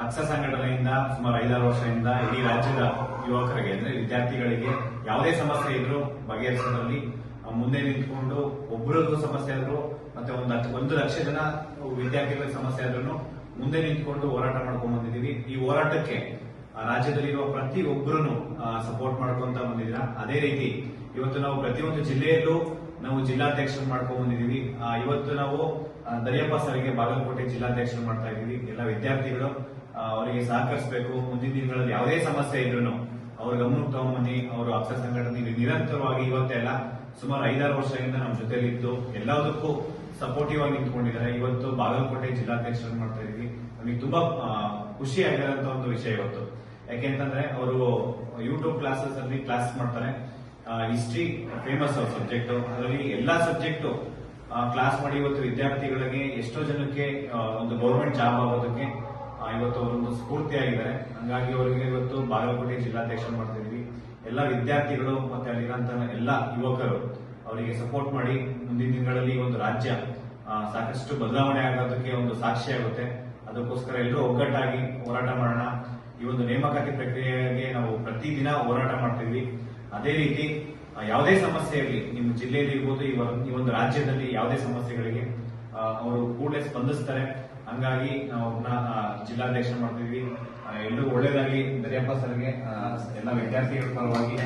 ಅಕ್ಷ ಸಂಘಟನೆಯಿಂದ ಸುಮಾರು 5-6 ವರ್ಷದಿಂದ ಇಡೀ ರಾಜ್ಯದ ಯುವಕರಿಗೆ ಅಂದ್ರೆ ವಿದ್ಯಾರ್ಥಿಗಳಿಗೆ ಯಾವುದೇ ಸಮಸ್ಯೆ ಇದ್ರೂ ಬಗೆಹರಿಸೋದ್ರಲ್ಲಿ ಮುಂದೆ ನಿಂತ್ಕೊಂಡು ಒಬ್ಬರಿಗೂ ಸಮಸ್ಯೆ ಆದ್ರೂ ಮತ್ತೆ 1 ಲಕ್ಷ ಜನ ವಿದ್ಯಾರ್ಥಿಗಳಿಗೆ ಸಮಸ್ಯೆ ಆದ್ರೂ ಮುಂದೆ ನಿಂತ್ಕೊಂಡು ಹೋರಾಟ ಮಾಡ್ಕೊಂಡು ಬಂದಿದ್ದೀವಿ. ಈ ಹೋರಾಟಕ್ಕೆ ರಾಜ್ಯದಲ್ಲಿರುವ ಪ್ರತಿಯೊಬ್ಬರೂ ಸಪೋರ್ಟ್ ಮಾಡ್ಕೊಂತ ಬಂದಿದ್ದೀರಾ. ಅದೇ ರೀತಿ ಇವತ್ತು ನಾವು ಪ್ರತಿಯೊಂದು ಜಿಲ್ಲೆಯಲ್ಲೂ ನಾವು ಜಿಲ್ಲಾಧ್ಯಕ್ಷರು ಮಾಡ್ಕೊಂಡು ಬಂದಿದ್ದೀವಿ. ಇವತ್ತು ನಾವು ದರಿಯಪ್ಪ ಸರ್ಗೆ ಬಾಗಲಕೋಟೆ ಜಿಲ್ಲಾಧ್ಯಕ್ಷರು ಮಾಡ್ತಾ ಇದ್ದೀವಿ. ಎಲ್ಲ ವಿದ್ಯಾರ್ಥಿಗಳು ಅವರಿಗೆ ಸಹಕರಿಸಬೇಕು. ಮುಂದಿನ ದಿನಗಳಲ್ಲಿ ಯಾವುದೇ ಸಮಸ್ಯೆ ಇದ್ರು ಅವ್ರ ಗಮನಕ್ಕೆ ತಗೊಂಡ್ಬನ್ನಿ. ಅವರು ಅಕ್ಷರ ಸಂಘಟನೆ ನಿರಂತರವಾಗಿ ಇವತ್ತೆಲ್ಲ ಸುಮಾರು 5-6 ವರ್ಷದಿಂದ ನಮ್ಮ ಜೊತೆಲಿ ಇದ್ದು ಎಲ್ಲದಕ್ಕೂ ಸಪೋರ್ಟಿವ್ ಆಗಿ ನಿಂತ್ಕೊಂಡಿದ್ದಾರೆ. ಇವತ್ತು ಬಾಗಲಕೋಟೆ ಜಿಲ್ಲಾಧ್ಯಕ್ಷರು ಮಾಡ್ತಾ ಇದೀವಿ. ನಮಗೆ ತುಂಬಾ ಖುಷಿ ಆಗಿರೋಂತ ಒಂದು ವಿಷಯ ಇವತ್ತು. ಯಾಕೆಂತಂದ್ರೆ ಅವರು ಯೂಟ್ಯೂಬ್ ಕ್ಲಾಸಸ್ ಅಲ್ಲಿ ಕ್ಲಾಸ್ ಮಾಡ್ತಾರೆ. ಹಿಸ್ಟ್ರಿ ಫೇಮಸ್ ಅವ್ರ ಸಬ್ಜೆಕ್ಟ್, ಅದರಲ್ಲಿ ಎಲ್ಲಾ ಸಬ್ಜೆಕ್ಟ್ ಕ್ಲಾಸ್ ಮಾಡಿ ಇವತ್ತು ವಿದ್ಯಾರ್ಥಿಗಳಿಗೆ ಎಷ್ಟೋ ಜನಕ್ಕೆ ಒಂದು ಗೌರ್ಮೆಂಟ್ ಜಾಬ್ ಆಗೋದಕ್ಕೆ ಇವತ್ತು ಅವರೊಂದು ಸ್ಫೂರ್ತಿಯಾಗಿದ್ದಾರೆ. ಹಂಗಾಗಿ ಅವರಿಗೆ ಇವತ್ತು ಬಾಗಲಕೋಟೆ ಜಿಲ್ಲಾಧ್ಯಕ್ಷರು ಮಾಡ್ತಾ ಇದೀವಿ. ಎಲ್ಲ ವಿದ್ಯಾರ್ಥಿಗಳು ಮತ್ತೆ ಅಲ್ಲಿರಂತ ಎಲ್ಲ ಯುವಕರು ಅವರಿಗೆ ಸಪೋರ್ಟ್ ಮಾಡಿ ಮುಂದಿನ ದಿನಗಳಲ್ಲಿ ಒಂದು ರಾಜ್ಯ ಸಾಕಷ್ಟು ಬದಲಾವಣೆ ಆಗೋದಕ್ಕೆ ಒಂದು ಸಾಕ್ಷಿ ಆಗುತ್ತೆ. ಅದಕ್ಕೋಸ್ಕರ ಎಲ್ಲರೂ ಒಗ್ಗಟ್ಟಾಗಿ ಹೋರಾಟ ಮಾಡೋಣ. ಈ ಒಂದು ನೇಮಕಾತಿ ಪ್ರಕ್ರಿಯೆಗೆ ನಾವು ಪ್ರತಿದಿನ ಹೋರಾಟ ಮಾಡ್ತೀವಿ. ಅದೇ ರೀತಿ ಯಾವುದೇ ಸಮಸ್ಯೆ ಇರಲಿ, ನಿಮ್ಮ ಜಿಲ್ಲೆಯಲ್ಲಿ ಇರ್ಬೋದು, ಈ ಒಂದು ರಾಜ್ಯದಲ್ಲಿ ಯಾವುದೇ ಸಮಸ್ಯೆಗಳಿಗೆ ಅವರು ಕೂಡಲೇ ಸ್ಪಂದಿಸ್ತಾರೆ. ಹಂಗಾಗಿ ನಾವು ಜಿಲ್ಲಾಧ್ಯಕ್ಷ ಮಾಡ್ತೀವಿ. ಎಲ್ಲರೂ ಒಳ್ಳೇದಾಗಿ ದರಿಯಪ್ಪ ಸರ್ಗೆ ಎಲ್ಲ ವಿದ್ಯಾರ್ಥಿಗಳ ಪರವಾಗಿ